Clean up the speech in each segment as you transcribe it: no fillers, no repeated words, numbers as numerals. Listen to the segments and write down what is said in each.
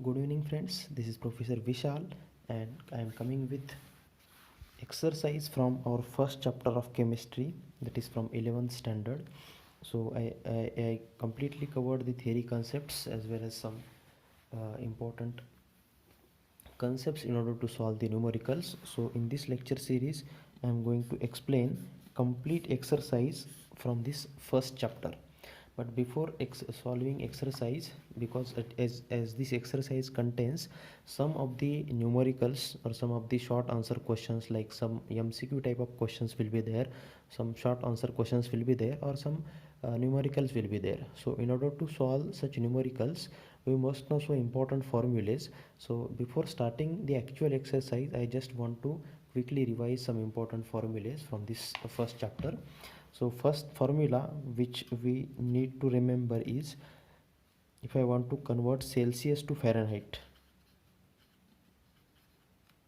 Good evening friends, this is Professor Vishal and I am coming with exercise from our first chapter of chemistry, that is from 11th standard. So I completely covered the theory concepts as well as some important concepts in order to solve the numericals. So in this lecture series I am going to explain complete exercise from this first chapter. But before solving exercise, because as this exercise contains some of the numericals or some of the short answer questions, like some MCQ type of questions will be there, some short answer questions will be there, or some numericals will be there. So in order to solve such numericals we must know some important formulas. So before starting the actual exercise I just want to quickly revise some important formulas from this first chapter. So first formula which we need to remember is, if I want to convert Celsius to Fahrenheit,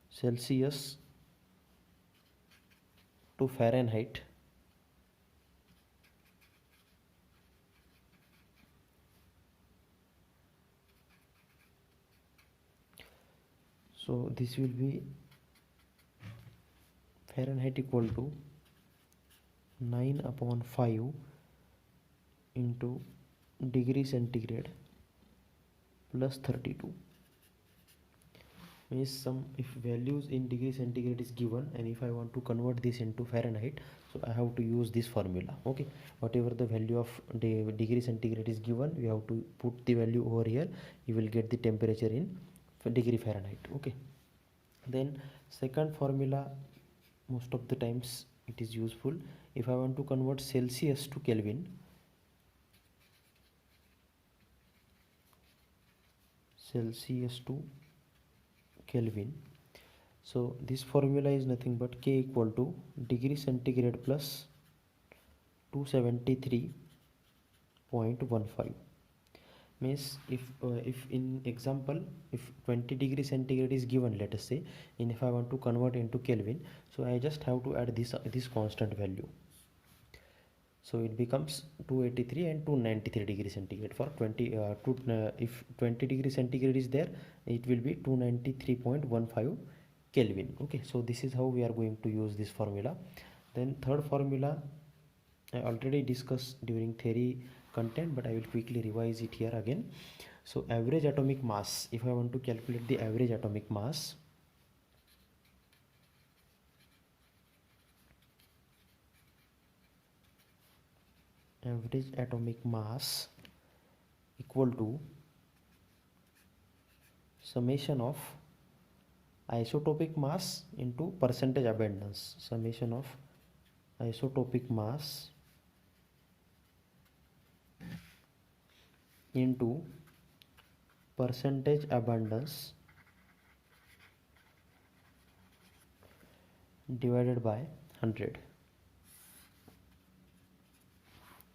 Celsius to Fahrenheit, so this will be Fahrenheit equal to 9/5 into degree centigrade plus 32. Means some, if values in degree centigrade is given and if I want to convert this into Fahrenheit, so I have to use this formula. Okay, whatever the value of the degree centigrade is given, we have to put the value over here. You will get the temperature in degree Fahrenheit. Okay, then second formula, most of the times it is useful. If I want to convert Celsius to Kelvin, Celsius to Kelvin, so this formula is nothing but K equal to degree centigrade plus 273.15. Means if in example if 20 degree centigrade is given, let us say, and if I want to convert into Kelvin, so I just have to add this constant value. So it becomes 283 and 293 degree centigrade for 20 if 20 degree centigrade is there, it will be 293.15 Kelvin. Okay, so this is how we are going to use this formula. Then third formula I already discussed during theory content, but I will quickly revise it here again. So average atomic mass, if I want to calculate the average atomic mass, equal to summation of isotopic mass into percentage abundance, summation of isotopic mass into percentage abundance divided by 100.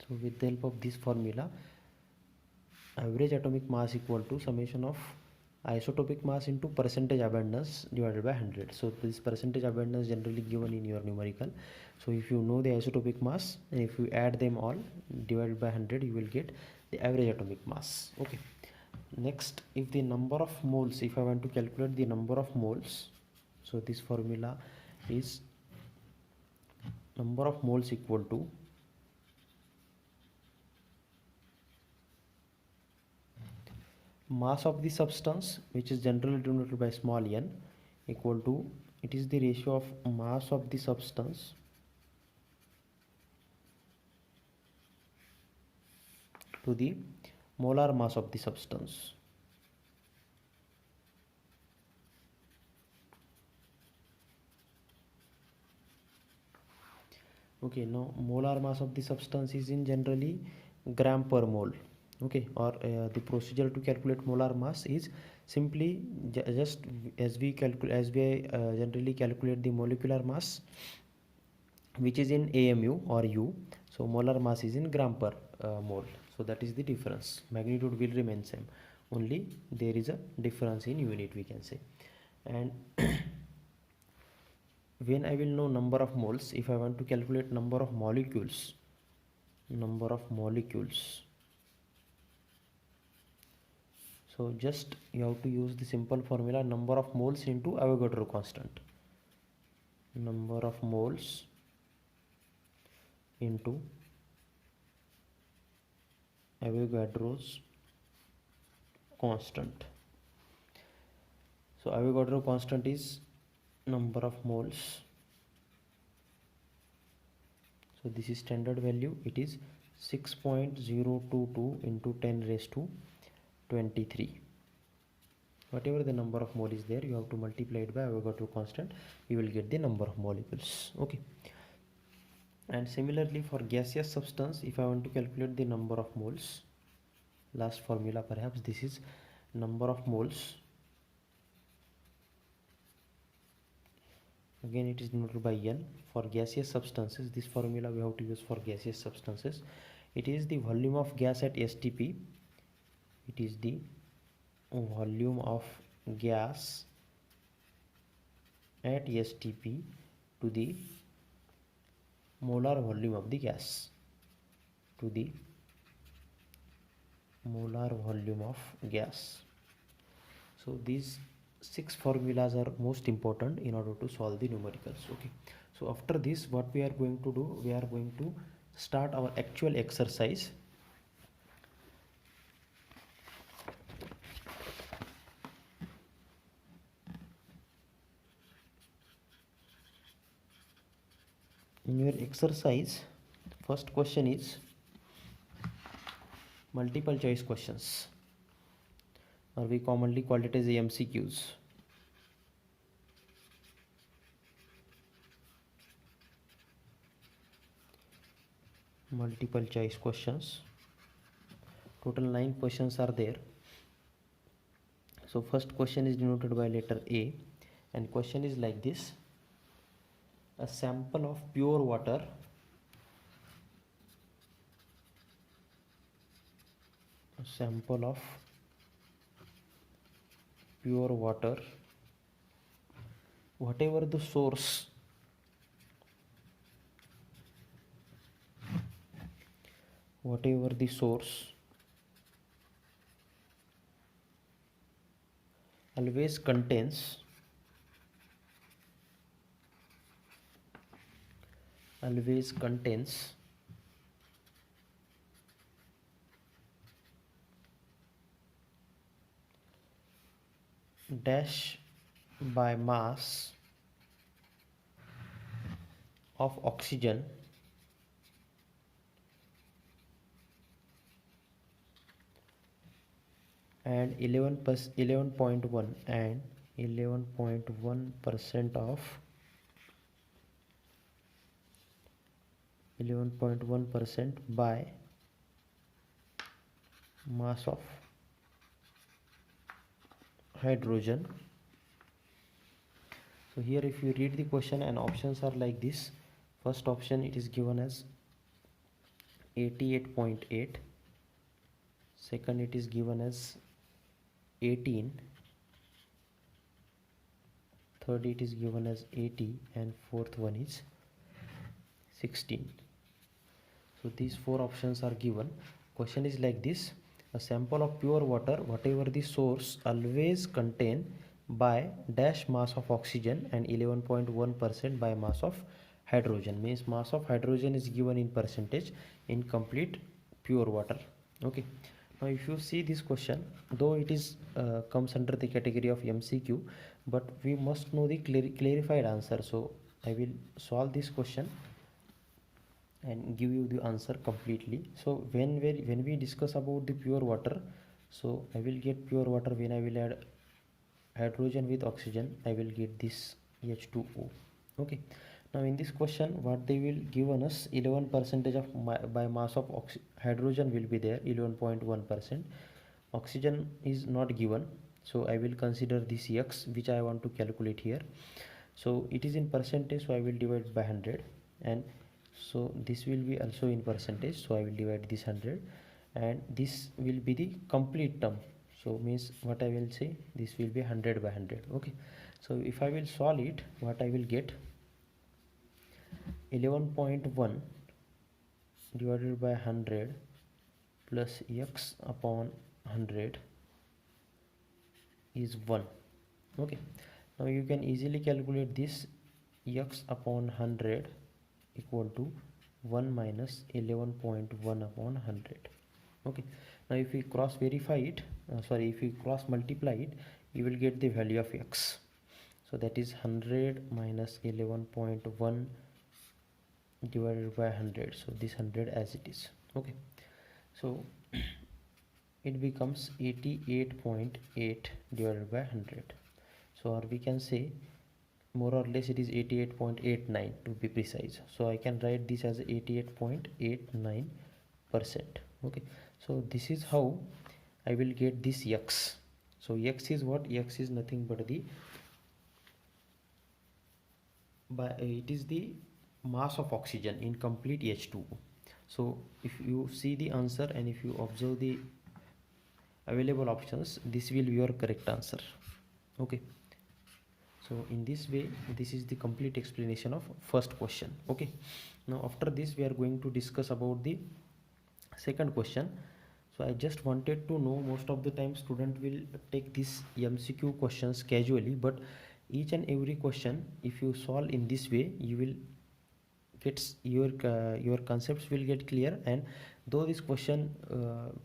So with the help of this formula, average atomic mass equal to summation of isotopic mass into percentage abundance divided by 100. So this percentage abundance generally given in your numerical. So if you know the isotopic mass and if you add them all divided by 100, you will get the average atomic mass. Okay, next, if the number of moles, if I want to calculate the number of moles, so this formula is number of moles equal to mass of the substance, which is generally denoted by small n, equal to, it is the ratio of mass of the substance to the molar mass of the substance. Okay, now molar mass of the substance is in generally gram per mole. Okay, or the procedure to calculate molar mass is simply just as we generally calculate the molecular mass, which is in AMU or U. So molar mass is in gram per mole. So that is the difference. Magnitude will remain same, only there is a difference in unit, we can say. And when I will know number of moles, if I want to calculate number of molecules, So just you have to use the simple formula, number of moles into Avogadro constant. Number of moles into Avogadro's constant. So Avogadro constant is number of moles. So this is standard value. It is 6.022 into 10 raised to 23. Whatever the number of mole is there, you have to multiply it by Avogadro constant. You will get the number of molecules. Okay. And similarly for gaseous substance, if I want to calculate the number of moles, last formula perhaps, this is number of moles. Again it is denoted by N. For gaseous substances, this formula we have to use for gaseous substances. It is the volume of gas at STP. It is the volume of gas at STP to the molar volume of the gas, to the molar volume of gas. So these 6 formulas are most important in order to solve the numericals. Okay, so after this what we are going to do, we are going to start our actual exercise. In your exercise, first question is multiple choice questions, or we commonly call it as MCQs. Multiple choice questions. Total 9 questions are there. So first question is denoted by letter A, and question is like this: a sample of pure water whatever the source, always contains dash by mass of oxygen and 11.1 and 11.1% of 11.1% by mass of hydrogen. So here if you read the question, and options are like this. First option, it is given as 88.8. second, it is given as 18. third, it is given as 80, and fourth one is 16. So these 4 options are given. Question is like this: a sample of pure water, whatever the source, always contain by dash mass of oxygen and 11.1% by mass of hydrogen. Means mass of hydrogen is given in percentage in complete pure water. Okay, now if you see this question, though it is comes under the category of MCQ, but we must know the clarified answer. So I will solve this question and give you the answer completely. So when we discuss about the pure water, so I will get pure water when I will add hydrogen with oxygen, I will get this H2O. Okay, now in this question what they will given us, 11% of by mass of hydrogen will be there, 11.1%. oxygen is not given, so I will consider this X which I want to calculate here. So it is in percentage, so I will divide by 100, and so this will be also in percentage, so I will divide this 100, and this will be the complete term. So means what I will say, this will be 100 by 100. Okay, so if I will solve it, what I will get, 11.1 divided by 100 plus X upon 100 is 1. Okay, now you can easily calculate this. X upon 100 equal to 1 minus 11.1 upon 100. Okay, now if we cross verify it, if we cross multiply it, you will get the value of x. So that is 100 minus 11.1 divided by 100. So this 100 as it is. Okay, so it becomes 88.8 divided by 100. So or we can say more or less it is 88.89 to be precise. So I can write this as 88.89%. Okay, so this is how I will get this x. So x is what? X is nothing but the it is the mass of oxygen in complete H2O. So if you see the answer and if you observe the available options, this will be your correct answer. Okay, so in this way, this is the complete explanation of first question. Okay, now after this we are going to discuss about the second question. So I just wanted to know, most of the time student will take this MCQ questions casually, but each and every question if you solve in this way, you will get your concepts will get clear. And though this question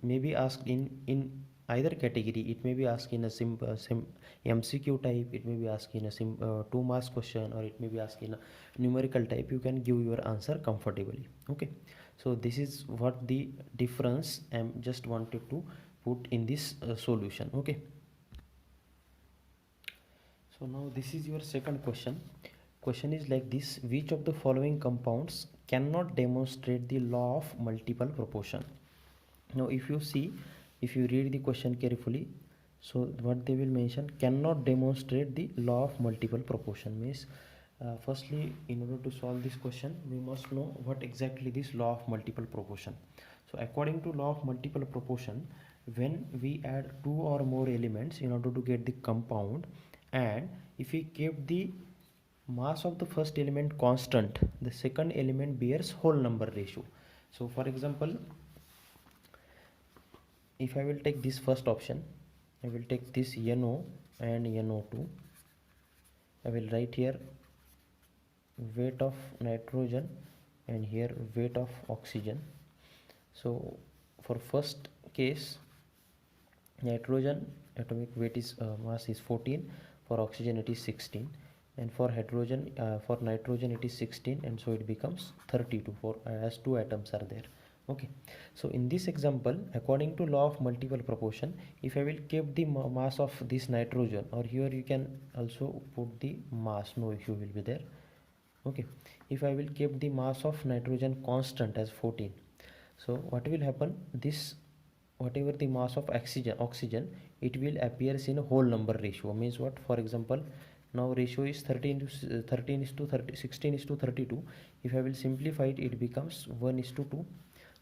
may be asked in either category, it may be asked in a MCQ type, it may be asked in a 2 marks question, or it may be asked in a numerical type, you can give your answer comfortably. Okay, so this is what the difference I just wanted to put in this solution. Okay, so now this is your second question. Question is like this: which of the following compounds cannot demonstrate the law of multiple proportion? Now if you see, if you read the question carefully, so what they will mention, cannot demonstrate the law of multiple proportion means firstly, in order to solve this question, we must know what exactly this law of multiple proportion. So according to law of multiple proportion, when we add 2 or more elements in order to get the compound, and if we keep the mass of the first element constant, the second element bears whole number ratio. So for example, if I will take this first option, I will take this NO and NO2. I will write here weight of nitrogen and here weight of oxygen. So for first case, nitrogen atomic weight is mass is 14, for oxygen it is 16, and for hydrogen for nitrogen it is 16, and so it becomes 32 for as 2 atoms are there. Okay, so in this example, according to law of multiple proportion, if I will keep the mass of this nitrogen, or here you can also put the mass, no issue will be there. Okay, if I will keep the mass of nitrogen constant as 14, so what will happen, this whatever the mass of oxygen, it will appears in a whole number ratio. Means what? For example, now ratio is 13 is to 30, 16 is to 32. If I will simplify it, it becomes 1 is to 2.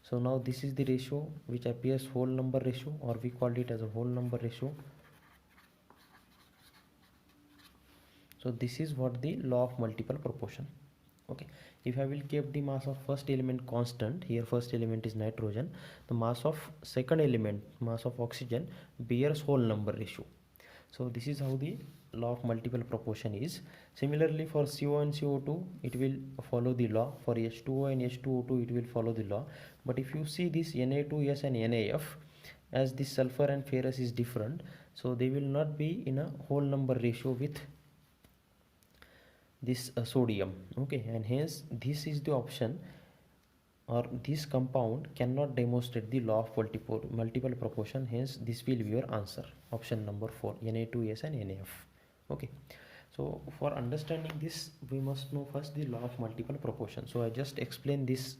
So now this is the ratio which appears whole number ratio, or we called it as a whole number ratio. So this is what the law of multiple proportion. Okay, if I will keep the mass of first element constant, here first element is nitrogen, the mass of second element, mass of oxygen, bears whole number ratio. So this is how the law of multiple proportion is. Similarly for CO and CO2, it will follow the law. For H2O and H2O2, it will follow the law. But if you see this Na2S and NaF, as this sulfur and ferrous is different, so they will not be in a whole number ratio with this sodium. Okay, and hence this is the option, or this compound cannot demonstrate the law of multiple proportion. Hence this will be your answer, option number 4, Na2S and NaF. Okay, so for understanding this, we must know first the law of multiple proportion. So I just explained this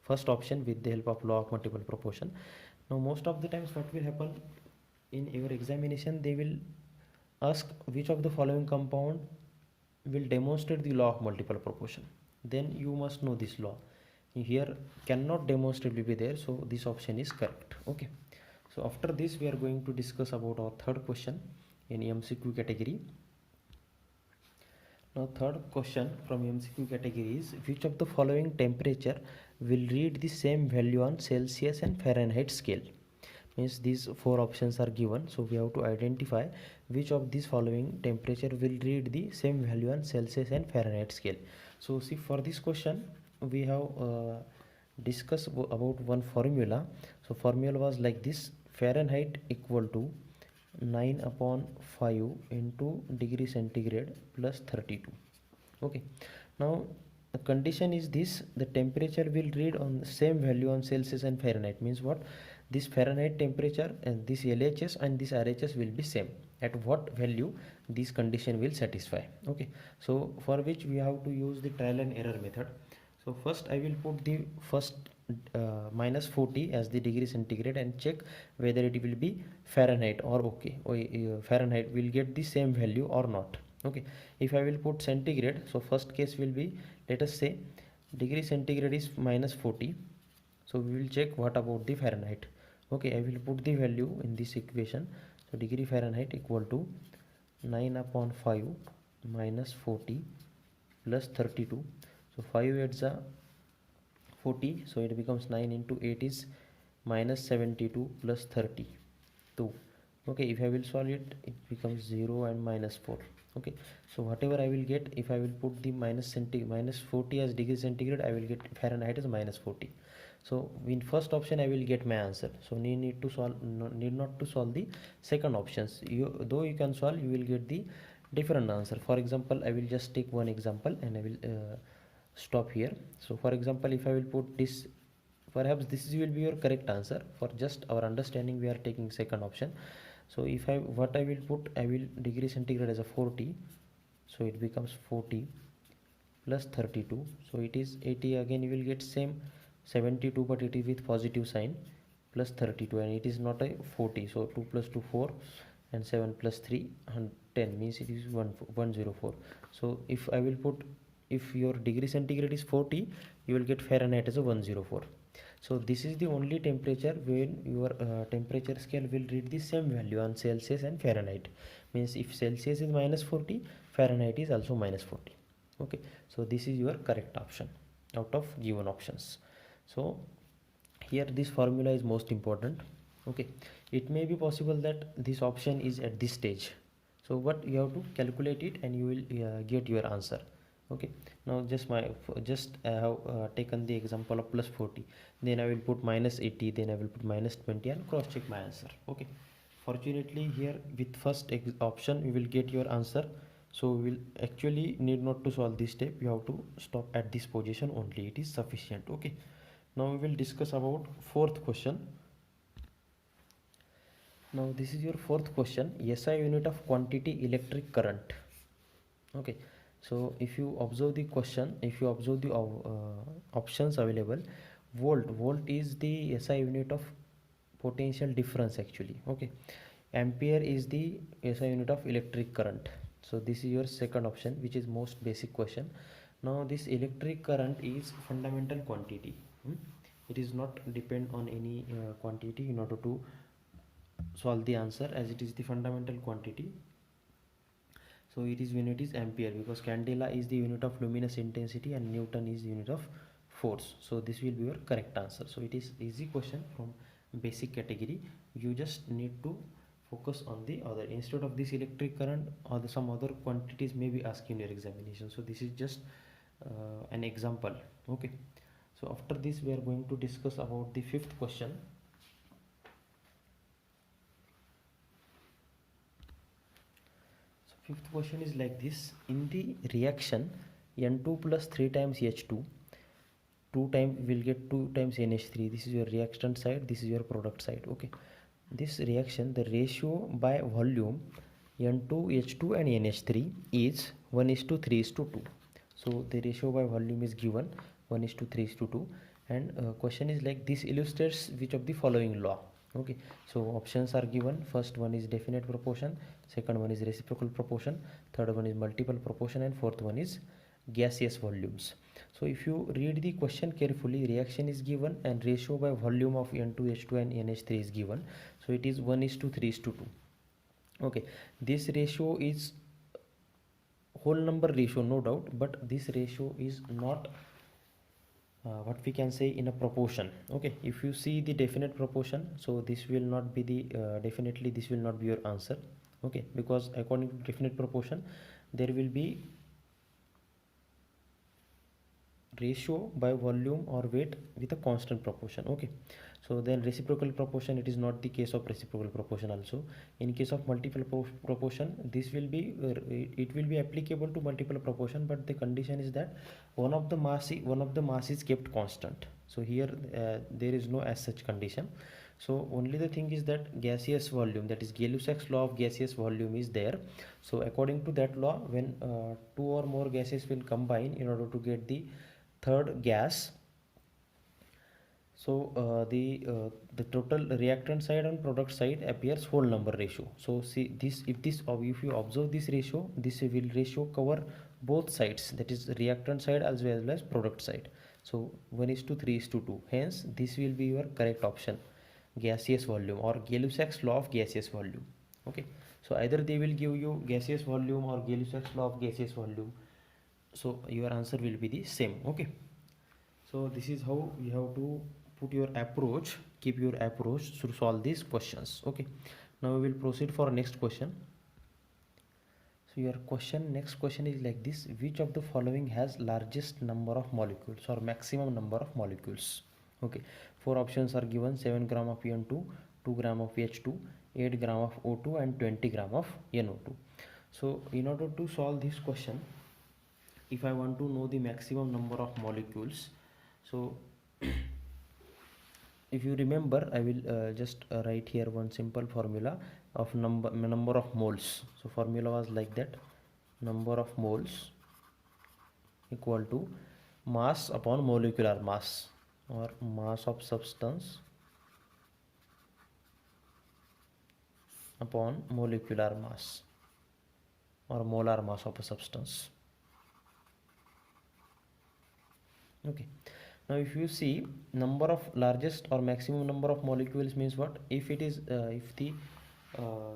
first option with the help of law of multiple proportion. Now most of the times what will happen in your examination, they will ask which of the following compound will demonstrate the law of multiple proportion. Then you must know this law. Here cannot demonstrate will be there, so this option is correct. Okay, so after this we are going to discuss about our third question in MCQ category. Now third question from MCQ category is, which of the following temperature will read the same value on Celsius and Fahrenheit scale? means these four options are given, so we have to identify which of these following temperature will read the same value on Celsius and Fahrenheit scale. So see, for this question we have discussed about one formula. So formula was like this: Fahrenheit equal to 9 upon 5 into degree centigrade plus 32. Okay, now the condition is this: the temperature will read on the same value on Celsius and Fahrenheit. Means what? This Fahrenheit temperature and this LHS and this RHS will be same. At what value this condition will satisfy? Okay, so for which we have to use the trial and error method. So first I will put the first minus 40 as the degree centigrade and check whether it will be Fahrenheit or okay, or Fahrenheit will get the same value or not. Okay, if I will put centigrade, so first case will be, let us say degree centigrade is minus 40, so we will check what about the Fahrenheit. Okay, I will put the value in this equation. So degree Fahrenheit equal to 9 upon 5 minus 40 plus 32. So 5 8s are 40, so it becomes 9 into 8 is minus 72 plus 32. Okay, if I will solve it, it becomes 0 and minus 4. Okay, so whatever I will get, if I will put the minus 40 as degree centigrade, I will get Fahrenheit as minus 40. So in first option I will get my answer. So need to solve, need not to solve the second options. Though you can solve, you will get the different answer. For example, I will just take one example and I will stop here. So for example, if I will put this, perhaps this will be your correct answer. For just our understanding, we are taking second option. So if I will put, I will degree centigrade as a 40, so it becomes 40 plus 32, so it is 80. Again you will get same 72, but it is with positive sign, plus 32, and it is not a 40. So 2 plus 2 4 and 7 plus 3 10, means it is 104. So if I will put, if your degree centigrade is 40, you will get Fahrenheit as a 104. So this is the only temperature when your temperature scale will read the same value on Celsius and Fahrenheit. Means if Celsius is minus 40, Fahrenheit is also minus 40. Okay, so this is your correct option out of given options. So here this formula is most important. Okay, it may be possible that this option is at this stage, so what you have to calculate it and you will get your answer. Okay, now just I have taken the example of plus 40, then I will put minus 80, then I will put minus 20 and cross check my answer. Okay, fortunately here with first option you will get your answer, so we will actually need not to solve this step. You have to stop at this position only, it is sufficient. Okay, now we will discuss about fourth question. Now this is your fourth question: SI unit of quantity electric current. Okay, so if you observe the question, if you observe the options available, volt is the SI unit of potential difference actually. Okay, ampere is the SI unit of electric current. So this is your second option, which is most basic question. Now this electric current is fundamental quantity. It is not depend on any quantity in order to solve the answer, as it is the fundamental quantity. So it is unit is ampere, because candela is the unit of luminous intensity and Newton is the unit of force. So this will be your correct answer. So it is easy question from basic category. You just need to focus on the other, instead of this electric current or some other quantities may be asked in your examination. So this is just an example. Okay, so after this we are going to discuss about the fifth question. Fifth question is like this: in the reaction N2 plus 3 times H2, 2 times will get 2 times NH3. This is your reactant side, this is your product side. Okay, this reaction, the ratio by volume N2, H2 and NH3 is 1:3:2. So the ratio by volume is given 1:3:2, and question is like this: illustrates which of the following law. Okay, so options are given. First one is definite proportion, second one is reciprocal proportion, third one is multiple proportion, and fourth one is gaseous volumes. So if you read the question carefully, reaction is given and ratio by volume of N2, H2 and NH3 is given. So it is 1:3:2. Okay, this ratio is whole number ratio, no doubt, but this ratio is not what we can say in a proportion. Okay, if you see the definite proportion, so this will not be the definitely this will not be your answer. Okay, because according to definite proportion there will be ratio by volume or weight with a constant proportion. Okay, so then reciprocal proportion, it is not the case of reciprocal proportion. Also in case of multiple proportion, this will be it will be applicable to multiple proportion, but the condition is that one of the mass is kept constant. So here there is no as such condition. So only the thing is that gaseous volume, that is Gay-Lussac's law of gaseous volume is there. So according to that law, when two or more gases will combine in order to get the third gas, so the total reactant side and product side appears whole number ratio. So see this, if you observe this ratio, this will ratio cover both sides, that is reactant side as well as product side. So 1:3:2, hence this will be your correct option, gaseous volume or Gay-Lussac's law of gaseous volume. Okay, so either they will give you gaseous volume or Gay-Lussac's law of gaseous volume, so your answer will be the same. Okay, so this is how you have to put your approach, keep your approach to solve these questions. Okay, now we will proceed for next question. So your next question is like this: which of the following has largest number of molecules or maximum number of molecules? Okay, four options are given: 7 gram of En2, 2 gram of H2, 8 gram of O2 and 20 gram of NO2. So in order to solve this question, if I want to know the maximum number of molecules, so if you remember, I will just write here one simple formula of number of moles. So formula was like that: number of moles equal to mass upon molecular mass, or mass of substance upon molecular mass, or molar mass of a substance. Okay, now if you see number of largest or maximum number of molecules means what? If it is if the uh,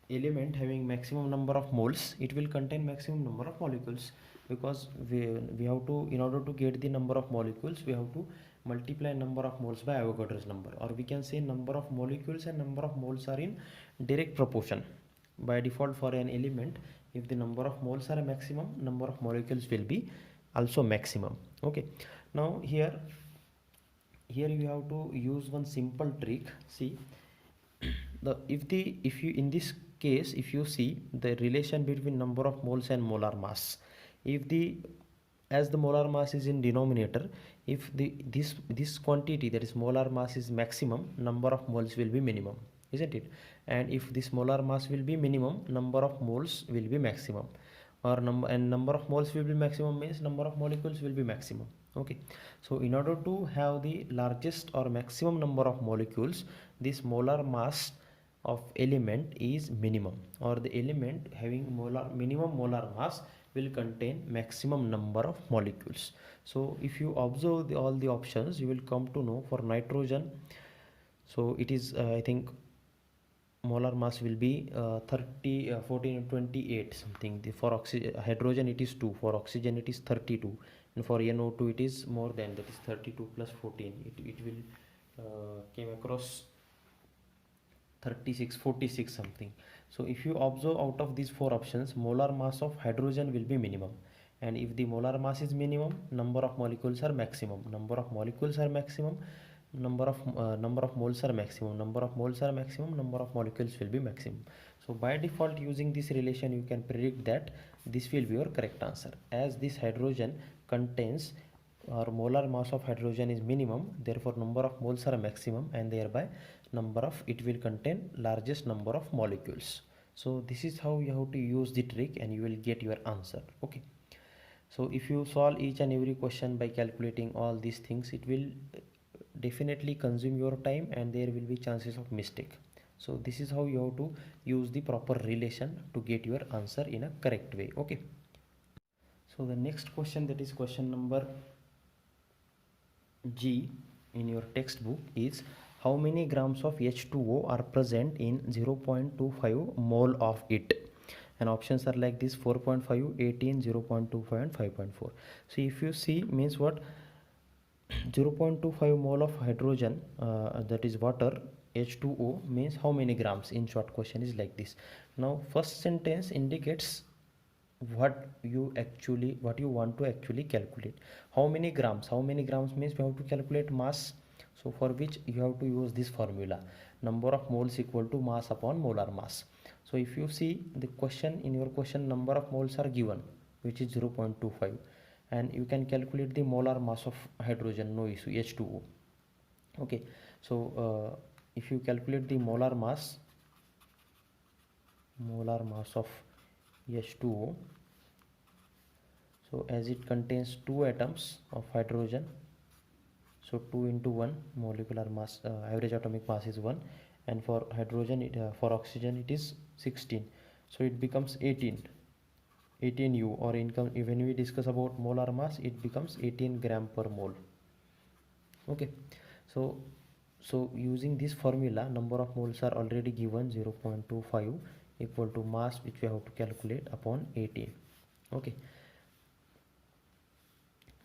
element having maximum number of moles, it will contain maximum number of molecules, because we have to, in order to get the number of molecules, we have to multiply number of moles by Avogadro's number, or we can say number of molecules and number of moles are in direct proportion. By default, for an element, if the number of moles are a maximum, number of molecules will be also maximum. Okay, now here you have to use one simple trick. See, if you in this case, if you see the relation between number of moles and molar mass, if the as the molar mass is in denominator, if this quantity, that is molar mass, is maximum, number of moles will be minimum, isn't it? And if this molar mass will be minimum, number of moles will be maximum, or number of moles will be maximum means number of molecules will be maximum. Okay, so in order to have the largest or maximum number of molecules, this molar mass of element is minimum, or the element having minimum molar mass will contain maximum number of molecules. So if you observe all the options, you will come to know for nitrogen, so it is I think molar mass will be 14 and 28 something. For hydrogen it is 2, for oxygen it is 32, and for NO2 it is more than that, is 32 plus 14, it will came across 46 something. So if you observe, out of these four options, molar mass of hydrogen will be minimum, and if the molar mass is minimum, number of molecules are maximum, number of molecules are maximum, number of moles are maximum, number of moles are maximum, number of molecules will be maximum. So by default, using this relation, you can predict that this will be your correct answer, as this hydrogen contains, or molar mass of hydrogen is minimum, therefore number of moles are maximum, and thereby number of it will contain largest number of molecules. So this is how you have to use the trick, and you will get your answer. Okay, so if you solve each and every question by calculating all these things, it will definitely consume your time, and there will be chances of mistake. So this is how you have to use the proper relation to get your answer in a correct way. Okay, so the next question, that is question number G in your textbook, is how many grams of H2O are present in 0.25 mole of it? And options are like this: 4.5, 18, 0.25 and 5.4. So if you see, means what, 0.25 mole of hydrogen, that is water, H2O, means how many grams? In short, question is like this. Now first sentence indicates what you want to actually calculate. How many grams means we have to calculate mass. So for which you have to use this formula, number of moles equal to mass upon molar mass. So if you see the question, in your question number of moles are given, which is 0.25, and you can calculate the molar mass of hydrogen, no issue, H2O. Okay, so if you calculate the molar mass of H2O, so as it contains two atoms of hydrogen, so 2 into 1 molecular mass, average atomic mass is 1, and for hydrogen for oxygen it is 16, so it becomes 18 U, or when we discuss about molar mass it becomes 18 gram per mole. Okay, so using this formula, number of moles are already given, 0.25 equal to mass, which we have to calculate, upon 18. Okay,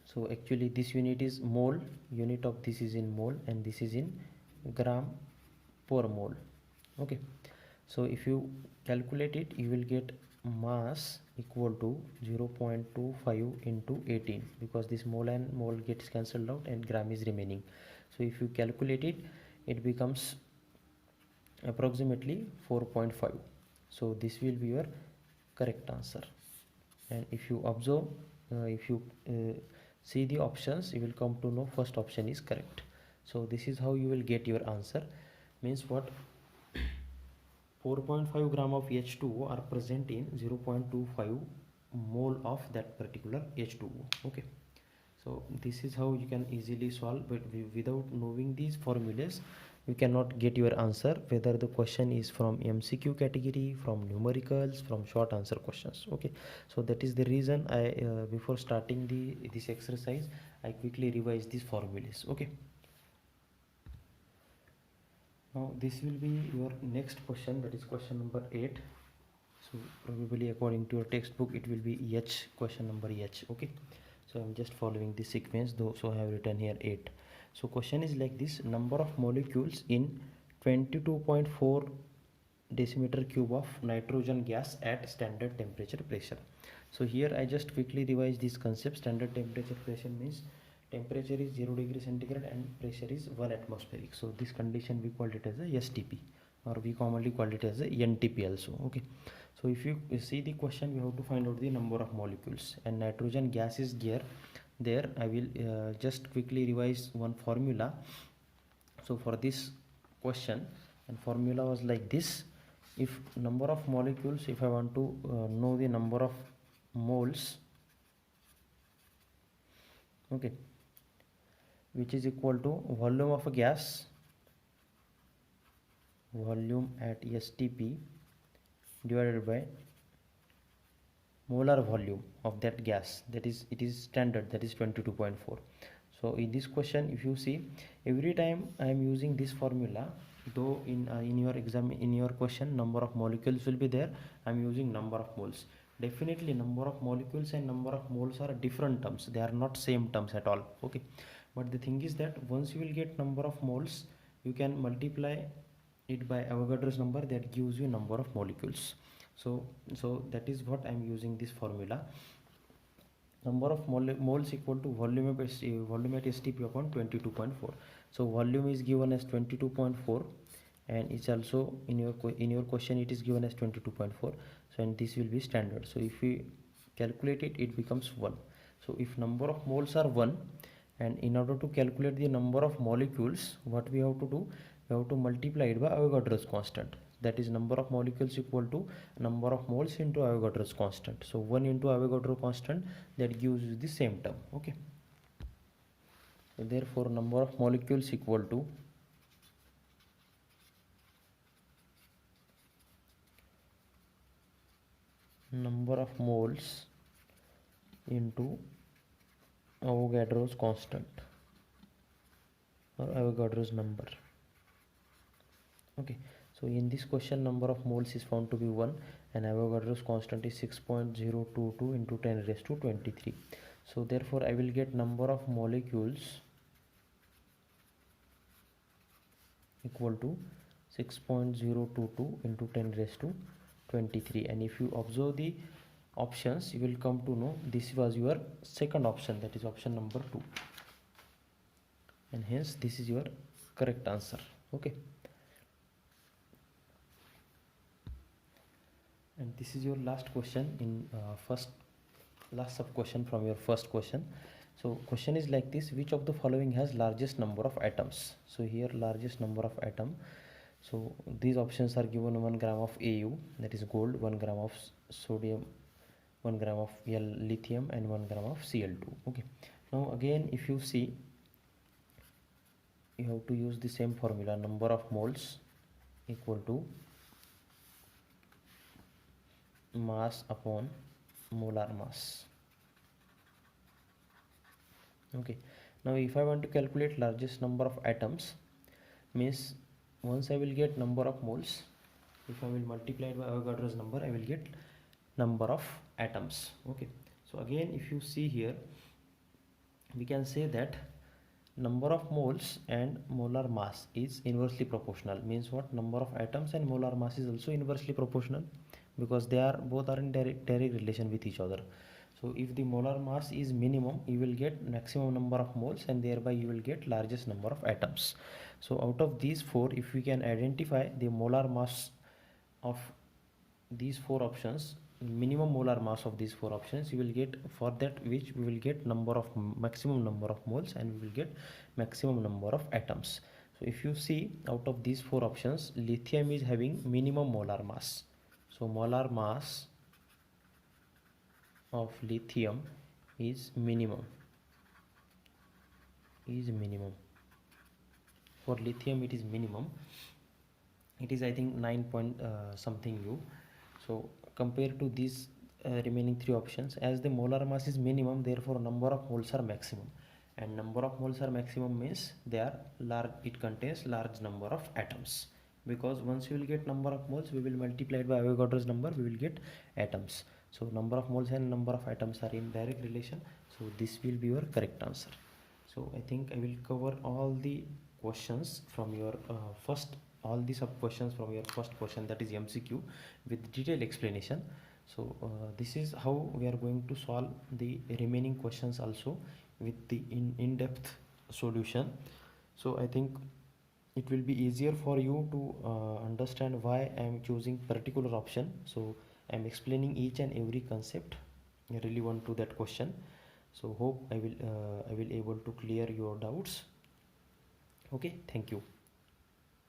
so actually this unit is mole, unit of this is in mole, and this is in gram per mole. Okay, so if you calculate it, you will get mass equal to 0.25 into 18, because this mole and mole gets cancelled out and gram is remaining. So if you calculate it, it becomes approximately 4.5. so this will be your correct answer. And if you observe, if you see the options, you will come to know first option is correct. So this is how you will get your answer. Means what? 4.5 gram of H2O are present in 0.25 mole of that particular H2O. Okay, so this is how you can easily solve, but without knowing these formulas you cannot get your answer, whether the question is from MCQ category, from numericals, from short answer questions. Okay, so that is the reason I before starting this exercise I quickly revise these formulas. Okay, now this will be your next question, that is question number 8. So probably according to your textbook it will be H, question number H. Okay, so I'm just following the sequence though, so I have written here 8. So question is like this: number of molecules in 22.4 decimeter cube of nitrogen gas at standard temperature pressure. So here I just quickly revise this concept. Standard temperature pressure means temperature is 0 degree centigrade and pressure is 1 atmospheric. So this condition we call it as a STP, or we commonly call it as a NTP also. Okay, so if you see the question, we have to find out the number of molecules, and nitrogen gas is there. I will just quickly revise one formula. So for this question, and formula was like this: if number of molecules, if I want to know the number of moles, okay, which is equal to volume of a gas, volume at STP, divided by molar volume of that gas, that is, it is standard, that is 22.4. so in this question, if you see, every time I am using this formula, though in your exam, in your question number of molecules will be there, I am using number of moles. Definitely number of molecules and number of moles are different terms, they are not same terms at all. Okay, but the thing is that once you will get number of moles, you can multiply it by Avogadro's number, that gives you number of molecules. So that is what I am using this formula. Number of moles equal to volume at STP upon 22.4. so volume is given as 22.4, and it's also in your question it is given as 22.4. so and this will be standard. So if we calculate it, it becomes 1. So if number of moles are 1, and in order to calculate the number of molecules, what we have to do, we have to multiply it by Avogadro's constant, that is number of molecules equal to number of moles into Avogadro's constant. So 1 into Avogadro constant, that gives you the same term. Okay, so therefore number of molecules equal to number of moles into Avogadro's constant, or Avogadro's number. Okay, so in this question number of moles is found to be 1, and Avogadro's constant is 6.022 into 10 raised to 23. so therefore I will get number of molecules equal to 6.022 into 10 raised to 23. And if you observe the options, you will come to know this was your second option, that is option number 2, and hence this is your correct answer. Okay, and this is your last question in last sub question from your first question. So question is like this: which of the following has largest number of atoms? So here largest number of atom. So these options are given: 1 gram of Au, that is gold, 1 gram of sodium, 1 gram of lithium, and 1 gram of Cl2. Okay, now again if you see, you have to use the same formula: number of moles equal to mass upon molar mass. Okay, now if I want to calculate largest number of atoms, means once I will get number of moles, if I will multiply it by Avogadro's number, I will get number of atoms. Okay, so again if you see here, we can say that number of moles and molar mass is inversely proportional. Means what? Number of atoms and molar mass is also inversely proportional, because they are both are in direct relation with each other. So if the molar mass is minimum, you will get maximum number of moles, and thereby you will get largest number of atoms. So out of these four, if we can identify the molar mass of these four options, minimum molar mass of these four options, you will get, for that which we will get maximum number of moles, and we will get maximum number of atoms. So if you see, out of these four options, lithium is having minimum molar mass. So molar mass of lithium is minimum. For lithium it is minimum. It is I think 9 point something U. So compared to these remaining three options, as the molar mass is minimum, therefore number of moles are maximum, and number of moles are maximum means they are large, it contains large number of atoms, because once you will get number of moles, we will multiply it by Avogadro's number, we will get atoms. So number of moles and number of atoms are in direct relation, so this will be your correct answer. So I think I will cover all the questions from your all the sub questions from your first question, that is MCQ, with detailed explanation. So this is how we are going to solve the remaining questions also, with the in-depth solution. So I think it will be easier for you to understand why I am choosing particular option. So I am explaining each and every concept relevant to that question. So hope I will able to clear your doubts. Okay, thank you.